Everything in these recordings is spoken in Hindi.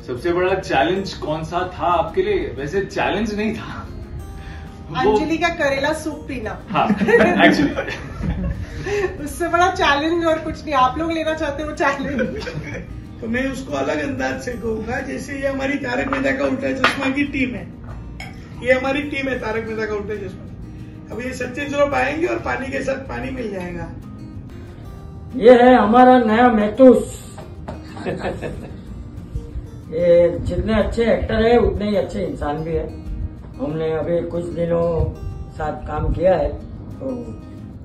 सबसे बड़ा चैलेंज कौन सा था आपके लिए? वैसे चैलेंज नहीं था, अंजलि का करेला सूप पीना। हाँ, एक्चुअली उससे बड़ा चैलेंज और कुछ नहीं। आप लोग लेना चाहते हो चैलेंज? तो मैं उसको अलग अंदाज से कहूंगा, जैसे ये हमारी तारक मेहता का उल्टा चश्मा की टीम है, ये हमारी टीम है तारक मेहता का उल्टा चश्मा। अब ये 27 लोग आएंगे और पानी के साथ पानी मिल जाएगा। ये है हमारा नया महतूस। ये जितने अच्छे एक्टर है उतने ही अच्छे इंसान भी है। हमने अभी कुछ दिनों साथ काम किया है तो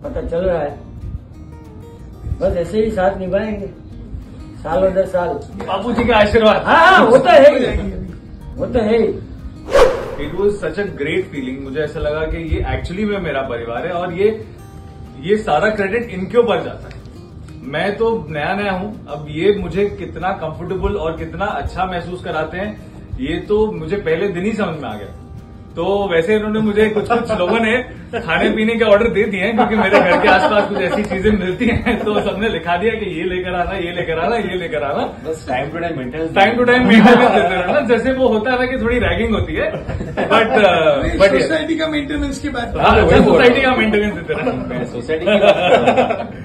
पता चल रहा है, बस ऐसे ही साथ निभाएंगे सालों दर साल। बापू जी का आशीर्वाद। हाँ, वो तो है ही, वो तो है ही। It was such a great feeling. मुझे ऐसा लगा कि ये एक्चुअली में मेरा परिवार है और ये सारा क्रेडिट इनके ऊपर जाता है। मैं तो नया नया हूं, अब ये मुझे कितना कंफर्टेबल और कितना अच्छा महसूस कराते हैं ये तो मुझे पहले दिन ही समझ में आ गया। तो वैसे इन्होंने मुझे कुछ लोगों ने खाने पीने के ऑर्डर दे दिए हैं, क्योंकि मेरे घर के आसपास कुछ ऐसी चीजें मिलती हैं, तो सबने लिखा दिया कि ये लेकर आना, ये लेकर आना, ये लेकर आना। बस टाइम टू टाइम मेंटेनेंस देते रहना। जैसे वो होता है ना कि थोड़ी रैगिंग होती है, बट सोसाइटी का मेंटेनेंस की बात। सोसाइटी का मेंटेनेंस देते रहना। सोसाइटी की बात।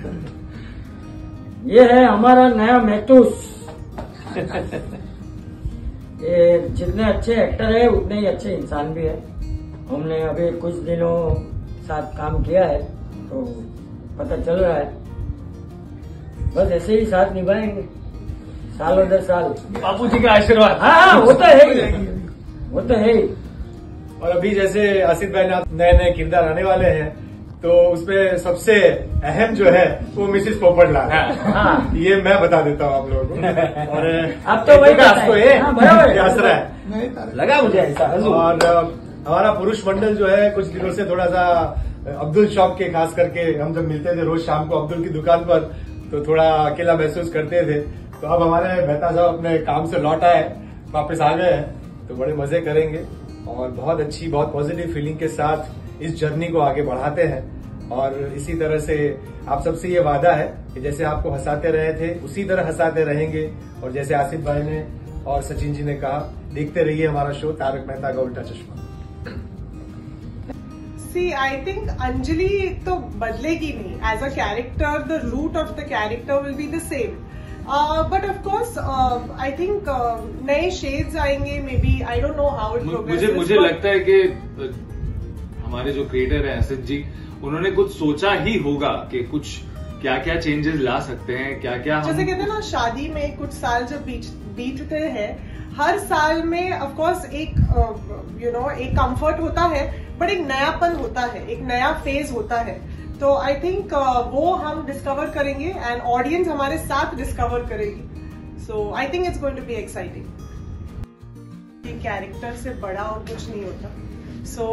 ये है हमारा नया महतूस। ये जितने अच्छे एक्टर है उतने ही अच्छे इंसान भी है। हमने अभी कुछ दिनों साथ काम किया है तो पता चल रहा है, बस ऐसे ही साथ निभाएंगे सालों दर साल। बापू जी का आशीर्वाद। हाँ, वो तो है ही, वो तो है ही। और अभी जैसे आसिफ भाई ने नए नए किरदार आने वाले हैं, तो उसमें सबसे अहम जो है वो मिसिस पोपटलाल। हाँ, ये मैं बता देता हूँ आप लोगों को। और अब तो वही आपको ये हंस रहा है, नहीं तारक लगा मुझे ऐसा। और हमारा पुरुष मंडल जो है कुछ दिनों से थोड़ा सा अब्दुल शॉप के, खास करके हम जब मिलते थे रोज शाम को अब्दुल की दुकान पर, तो थोड़ा अकेला महसूस करते थे। तो अब हमारे मेहता साहब अपने काम से लौट आए, वापस आ गए हैं, तो बड़े मजे करेंगे और बहुत अच्छी, बहुत पॉजिटिव फीलिंग के साथ इस जर्नी को आगे बढ़ाते हैं। और इसी तरह से आप सबसे ये वादा है कि जैसे आपको हंसाते रहे थे उसी तरह हंसाते रहेंगे। और जैसे आसिफ भाई ने और सचिन जी ने कहा, देखते रहिए हमारा शो तारक मेहता का उल्टा चश्मा। सी आई थिंक अंजलि तो बदलेगी नहीं as a character. The root of the character will be the same, but of course I think नए शेड्स आएंगे, maybe. I don't know how it progresses. मुझे लगता है कि हमारे जो क्रिएटर हैं असित जी, उन्होंने कुछ सोचा ही होगा कि कुछ क्या क्या चेंजेस ला सकते हैं, क्या क्या। जैसे कहते हैं ना, शादी में कुछ साल जब बीतते हैं, हर साल में ऑफ कोर्स एक एक कंफर्ट होता है, बट एक नयापन होता है, एक नया फेज होता है। तो आई थिंक वो हम डिस्कवर करेंगे एंड ऑडियंस हमारे साथ डिस्कवर करेगी। So I think it's going to be exciting. Character से बड़ा और कुछ नहीं होता। So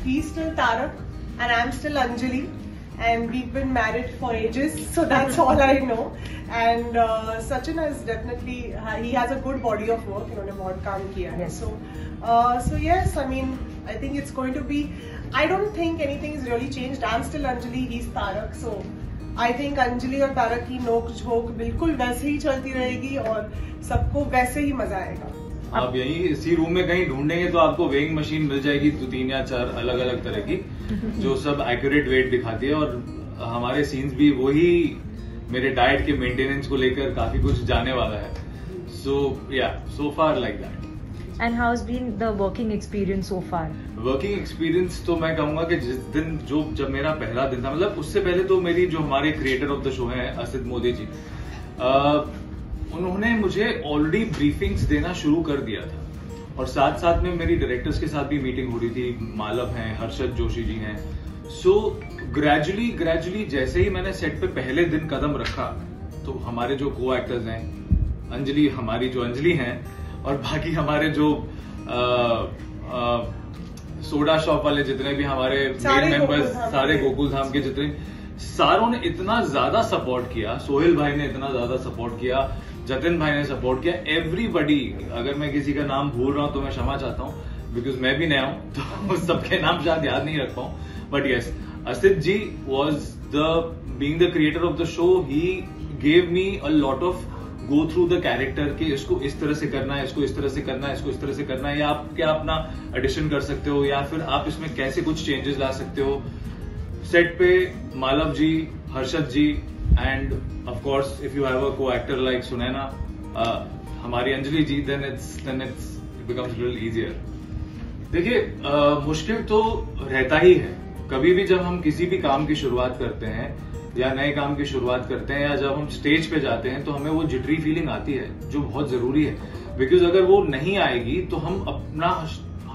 he's still Tarak and I'm still Anjali, and we've been married for ages, so that's all I know. And Sachin has definitely, he has a good body of work, इन्होंने बहुत काम किया है. Yes. So yes, I mean, I think it's going to be, I don't think anything is really changed. I'm still Anjali, he's Tarak, so I think Anjali और Tarak की नोक झोंक बिल्कुल वैसे ही चलती रहेगी और सबको वैसे ही मजा आएगा। आप यही इसी रूम में कहीं ढूंढेंगे तो आपको वेइंग मशीन मिल जाएगी, 3 या 4 अलग अलग तरह की, जो सब एक्यूरेट वेट दिखाती है। और हमारे सीन्स भी वही मेरे डाइट के मेंटेनेंस को लेकर काफी कुछ जाने वाला है। So far like that. And how's been the working experience so far? Working experience तो मैं कहूंगा कि जिस दिन जब मेरा पहला दिन था, मतलब उससे पहले तो मेरी जो हमारे क्रिएटर ऑफ द शो है असित मोदी जी, उन्होंने मुझे ऑलरेडी ब्रीफिंग्स देना शुरू कर दिया था। और साथ साथ में मेरी डायरेक्टर्स के साथ भी मीटिंग हो रही थी। मालव हैं, हर्षद जोशी जी हैं। सो ग्रेजुअली जैसे ही मैंने सेट पे पहले दिन कदम रखा, तो हमारे जो को एक्टर्स हैं, अंजलि हमारी जो अंजलि हैं, और बाकी हमारे जो सोडा शॉप वाले जितने भी हमारे मेन मेंबर्स, सारे गोकुल धाम के जितने, सारों ने इतना ज्यादा सपोर्ट किया। सोहेल भाई ने इतना ज्यादा सपोर्ट किया, जतिन भाई ने सपोर्ट किया, एवरीबडी। अगर मैं किसी का नाम भूल रहा हूं तो मैं क्षमा चाहता हूं, बिकॉज मैं भी नया हूं तो सबके नाम शायद याद नहीं रख पाऊं। But yes, Asit ji was being the creator of the show, he gave me a lot of go through the character कि इसको इस तरह से करना है, इसको इस तरह से करना है, इसको इस तरह से करना है, या आप क्या अपना एडिशन कर सकते हो, या फिर आप इसमें कैसे कुछ चेंजेस ला सकते हो। सेट पे Malav ji, Harshad ji, and of course if you have a co actor like Sunaina, हमारी Anjali ji, then it's becomes little easier. देखिए, मुश्किल तो रहता ही है। कभी भी जब हम किसी भी काम की शुरुआत करते हैं या नए काम की शुरुआत करते हैं, या जब हम स्टेज पे जाते हैं, तो हमें वो जिटरी फीलिंग आती है जो बहुत जरूरी है। बिकॉज अगर वो नहीं आएगी तो हम अपना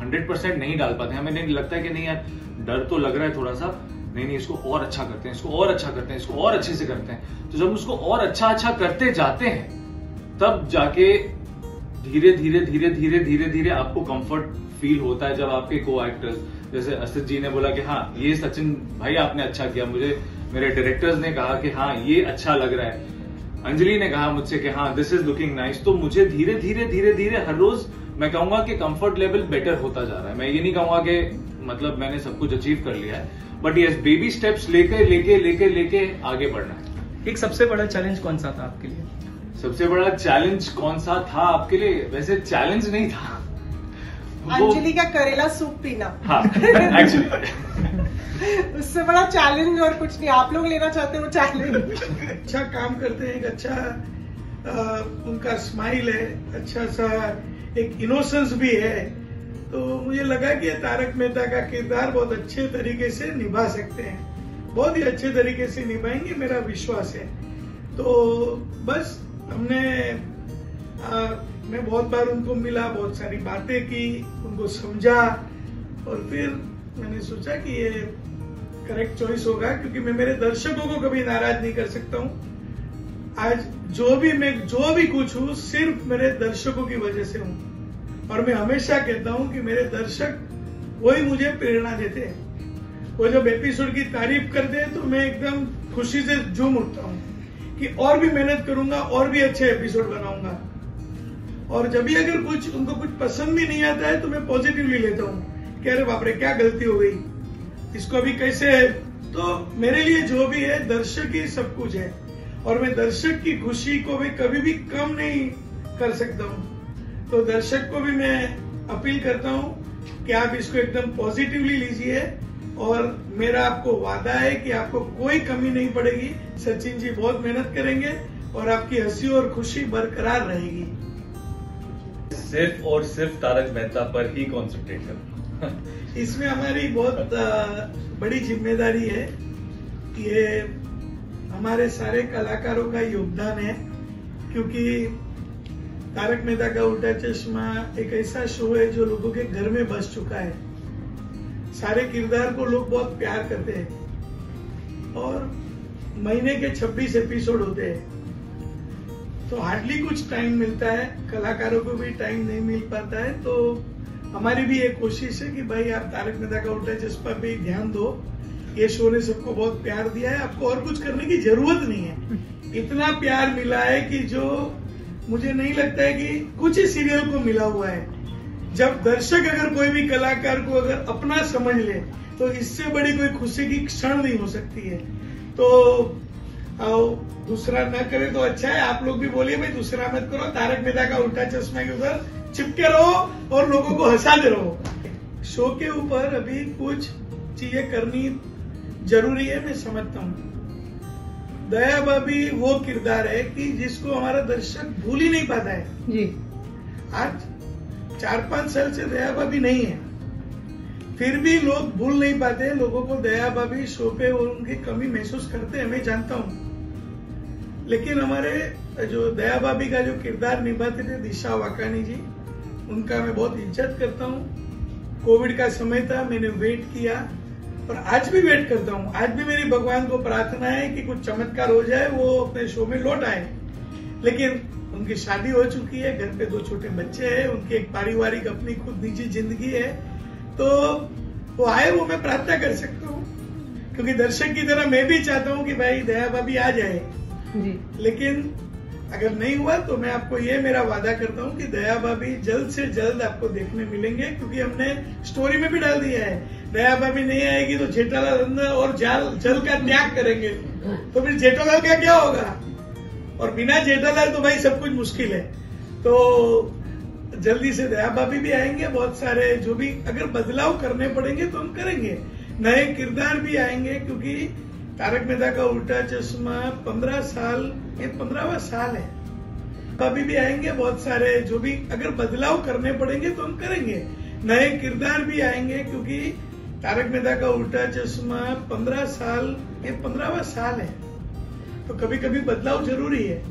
100% नहीं डाल पाते। हमें नहीं लगता है कि नहीं यार, डर तो लग रहा है थोड़ा सा, नहीं इसको और अच्छा करते हैं, इसको और अच्छा करते हैं, इसको और अच्छे से करते हैं। तो जब उसको और अच्छा करते जाते हैं, तब जाके धीरे धीरे आपको कंफर्ट फील होता है। जब आपके को एक्टर्स, जैसे असित जी ने बोला कि हाँ ये सचिन भाई आपने अच्छा किया, मुझे मेरे डायरेक्टर्स ने कहा कि हाँ ये अच्छा लग रहा है, अंजलि ने कहा मुझसे कि हाँ दिस इज लुकिंग नाइस, तो मुझे धीरे धीरे हर रोज मैं कहूंगा कि कंफर्ट लेवल बेटर होता जा रहा है। मैं ये नहीं कहूंगा कि मतलब मैंने सब कुछ अचीव कर लिया है, बट यस, बेबी स्टेप्स लेके आगे बढ़ना है। एक सबसे बड़ा चैलेंज कौन सा था आपके लिए? सबसे बड़ा चैलेंज कौन सा था आपके लिए? वैसे चैलेंज नहीं था, अंजलि का करेला सूप पीना। हाँ, एक्चुअली उससे बड़ा चैलेंज और कुछ नहीं। आप लोग लेना चाहते हो चैलेंज? अच्छा काम करते हैं, एक अच्छा उनका स्माइल है, अच्छा सा एक इनोसेंस भी है, तो मुझे लगा कि तारक मेहता का किरदार बहुत अच्छे तरीके से निभा सकते हैं, बहुत ही अच्छे तरीके से निभाएंगे, मेरा विश्वास है। तो बस हमने मैं बहुत बार उनको मिला, बहुत सारी बातें की, उनको समझा, और फिर मैंने सोचा कि ये करेक्ट चॉइस होगा, क्योंकि मैं मेरे दर्शकों को कभी नाराज नहीं कर सकता हूँ। आज जो भी कुछ हूँ सिर्फ मेरे दर्शकों की वजह से हूँ, और मैं हमेशा कहता हूँ कि मेरे दर्शक वही मुझे प्रेरणा देते हैं। वो जब एपिसोड की तारीफ करते हैं तो मैं एकदम खुशी से झूम उठता हूँ कि और भी मेहनत करूंगा, और भी अच्छे एपिसोड बनाऊंगा। और जब भी अगर उनको कुछ पसंद भी नहीं आता है तो मैं पॉजिटिवली लेता हूँ कि अरे बाप रे क्या गलती हो गई, इसको अभी कैसे है। तो मेरे लिए जो भी है दर्शक ही सब कुछ है, और मैं दर्शक की खुशी को भी कभी भी कम नहीं कर सकता हूँ। तो दर्शक को भी मैं अपील करता हूँ कि आप इसको एकदम पॉजिटिवली लीजिए, और मेरा आपको वादा है कि आपको कोई कमी नहीं पड़ेगी। सचिन जी बहुत मेहनत करेंगे और आपकी हंसी और खुशी बरकरार रहेगी। सिर्फ और सिर्फ तारक मेहता पर ही कॉन्सेंट्रेट करें। इसमें हमारी बहुत बड़ी जिम्मेदारी है। ये हमारे सारे कलाकारों का योगदान है, क्योंकि तारक मेहता का उल्टा चश्मा एक ऐसा शो है जो लोगों के घर में बस चुका है। सारे किरदार को लोग बहुत प्यार करते हैं, और महीने के 26 एपिसोड होते हैं, तो हार्डली कुछ टाइम मिलता है, कलाकारों को भी टाइम नहीं मिल पाता है। तो हमारी भी एक कोशिश है कि भाई आप तारक मेहता का उल्टा चश्मा पे ध्यान दो। ये शो ने सबको बहुत प्यार दिया है, आपको और कुछ करने की जरूरत नहीं है। इतना प्यार मिला है कि जो मुझे नहीं लगता है कि कुछ ही सीरियल को मिला हुआ है। जब दर्शक अगर कोई भी कलाकार को अगर अपना समझ ले तो इससे बड़ी कोई खुशी की क्षण नहीं हो सकती है। तो दूसरा न करे तो अच्छा है, आप लोग भी बोलिए भाई दूसरा मत करो, तारक मेहता का उल्टा चश्मा के उधर चिपके रहो और लोगों को हंसाते रहो। शो के ऊपर अभी कुछ चीजें करनी जरूरी है, मैं समझता हूँ। दया भाभी वो किरदार है कि जिसको हमारा दर्शक भूल ही नहीं पाता है जी। आज 4-5 साल से दया भाभी नहीं है, फिर भी लोग भूल नहीं पाते। लोगों को दया भाभी शो पे और उनकी कमी महसूस करते हैं, मैं जानता हूँ। लेकिन हमारे जो दया भाभी का जो किरदार निभाते थे दिशा वाकानी जी, उनका मैं बहुत इज्जत करता हूँ। कोविड का समय था, मैंने वेट किया और आज भी वेट करता हूँ। आज भी मेरी भगवान को प्रार्थना है कि कुछ चमत्कार हो जाए, वो अपने शो में लौट आए। लेकिन उनकी शादी हो चुकी है, घर पे 2 छोटे बच्चे हैं, उनकी एक पारिवारिक अपनी खुद निजी जिंदगी है, तो वो आए, वो मैं प्रार्थना कर सकता हूँ। क्योंकि दर्शक की तरह मैं भी चाहता हूँ कि भाई दया भाभी आ जाए जी। लेकिन अगर नहीं हुआ तो मैं आपको ये मेरा वादा करता हूँ कि दया भाभी जल्द से जल्द आपको देखने मिलेंगे, क्योंकि हमने स्टोरी में भी डाल दिया है दया भाभी नहीं आएगी तो जेठालाल अंदर और जल का त्याग करेंगे, तो फिर जेठालाल का क्या होगा। और बिना जेठालाल तो भाई सब कुछ मुश्किल है। तो जल्दी से दया भाभी भी आएंगे, बहुत सारे जो भी अगर बदलाव करने पड़ेंगे तो हम करेंगे, नए किरदार भी आएंगे, क्योंकि तारक मेहता का उल्टा चश्मा 15 साल, ये 15वां साल है। भाभी भी आएंगे, बहुत सारे जो भी अगर बदलाव करने पड़ेंगे तो हम करेंगे, नए किरदार भी आएंगे, क्योंकि तारक मेहता का उल्टा चश्मा 15 साल, ये 15वां साल है। तो कभी कभी बदलाव जरूरी है।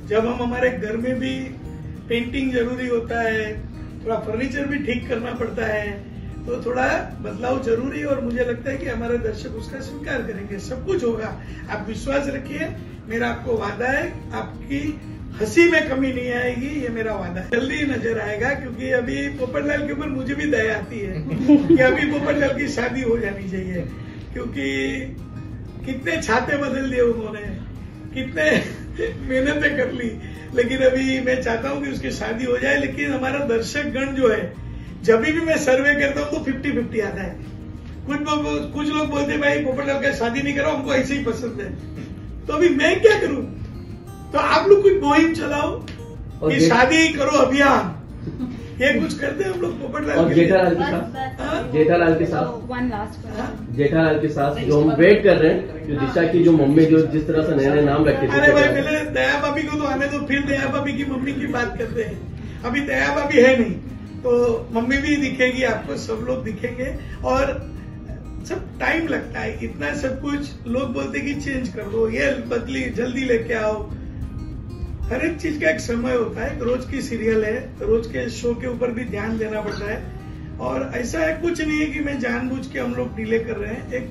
जब हम हमारे घर में भी पेंटिंग जरूरी होता है, थोड़ा फर्नीचर भी ठीक करना पड़ता है, तो थोड़ा बदलाव जरूरी है। और मुझे लगता है कि हमारे दर्शक उसका स्वीकार करेंगे, सब कुछ होगा। आप विश्वास रखिए, मेरा आपको वादा है, आपकी हंसी में कमी नहीं आएगी, ये मेरा वादा है। जल्दी नजर आएगा, क्योंकि अभी पोपटलाल के ऊपर मुझे भी दया आती है कि अभी पोपटलाल की शादी हो जानी चाहिए, क्योंकि कितने छाते बदल दिए उन्होंने, कितने मेहनतें कर ली, लेकिन अभी मैं चाहता हूं कि उसकी शादी हो जाए। लेकिन हमारा दर्शक गण जो है, जब भी मैं सर्वे करता हूं तो 50-50 आता है। कुछ लोग बोलते हैं भाई पोपटलाल का शादी नहीं करो, हमको ऐसे ही पसंद है। तो अभी मैं क्या करूं? तो आप लोग कुछ मुहिम चलाओ कि शादी करो अभियान, ये कुछ करते हैं हम लोग पोपटलाल और जेठालाल के साथ One last question. जेठालाल के साथ जो हम वेट कर रहे हैं, जो दिशा की जो मम्मी जो जिस तरह से नए नए नाम रखे थे। अरे भाई पहले दया भाभी को तो आने दो, फिर दया भाभी की मम्मी की बात करते हैं। अभी दया भाभी है नहीं, तो मम्मी भी दिखेगी आपको, सब लोग दिखेंगे। और सब टाइम लगता है, इतना सब कुछ लोग बोलते कि चेंज कर दो, ये बदली जल्दी लेके आओ। हर एक चीज का एक समय होता है। रोज की सीरियल है, रोज के शो के ऊपर भी ध्यान देना पड़ता है। और ऐसा है कुछ नहीं है कि मैं जानबूझ के हम लोग डिले कर रहे हैं। एक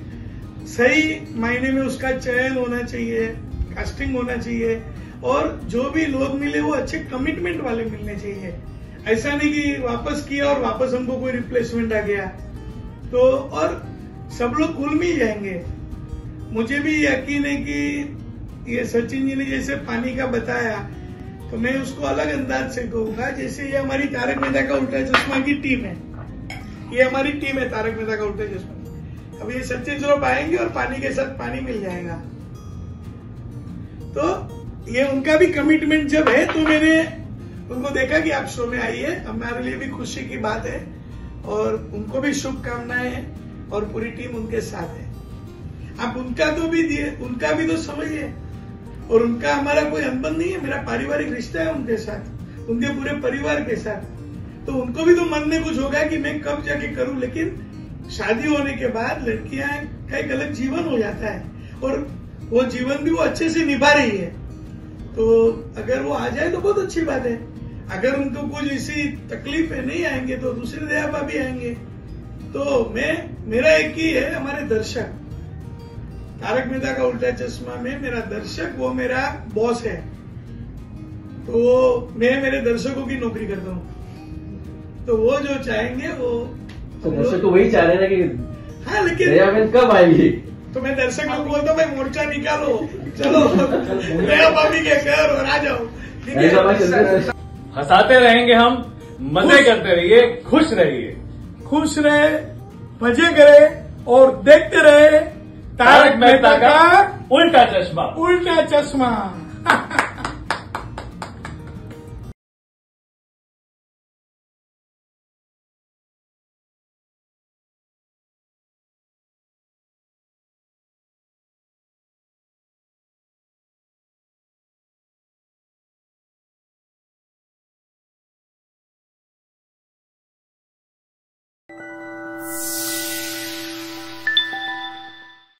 सही मायने में उसका चयन होना चाहिए, कास्टिंग होना चाहिए, और जो भी लोग मिले वो अच्छे कमिटमेंट वाले मिलने चाहिए। ऐसा नहीं कि वापस किया और वापस हमको कोई रिप्लेसमेंट आ गया तो, और सब लोग घुल मिल जाएंगे। मुझे भी यकीन है कि ये सचिन जी ने जैसे पानी का बताया, तो मैं उसको अलग अंदाज से कहूंगा, जैसे ये हमारी तारक मेहता का उल्टा चश्मा की टीम है। ये हमारी टीम है तारक मेहता का उल्टा चश्मा। अब ये सचिन सौरभ आएंगे और पानी के साथ पानी मिल जाएगा। तो ये उनका भी कमिटमेंट जब है, तो मैंने उनको देखा कि आप शो में आइए, हमारे लिए भी खुशी की बात है, और उनको भी शुभकामनाएं हैं, और पूरी टीम उनके साथ है। आप उनका भी तो समझिए, और उनका हमारा कोई अनबन नहीं है, मेरा पारिवारिक रिश्ता है उनके साथ, उनके पूरे परिवार के साथ। तो उनको भी तो मन में कुछ होगा कि मैं कब जाके करूं, लेकिन शादी होने के बाद लड़कियां का एक अलग जीवन हो जाता है, और वो जीवन भी वो अच्छे से निभा रही है। तो अगर वो आ जाए तो बहुत अच्छी बात है। अगर उनको कुछ इसी तकलीफ में नहीं आएंगे तो दूसरे दया भाभी आएंगे। तो मेरा एक ही है, हमारे दर्शक, तारक मेहता का उल्टा चश्मा में मेरा दर्शक वो मेरा बॉस है। तो मैं मेरे दर्शकों की नौकरी करता हूँ, तो वो जो चाहेंगे वो तो दर्शक तो वही चाह रहे हैं कि हाँ, लेकिन दया बहन कब आएगी? तो मैं दर्शक लोग बोलता हूँ भाई मोर्चा निकालो, चलो दया भाभी के घर और आ जाओ। हंसाते रहेंगे हम, मजे करते रहिए, खुश रहिए, खुश रहे, मजे करे और देखते रहे तारक मेहता का उल्टा चश्मा। उल्टा चश्मा।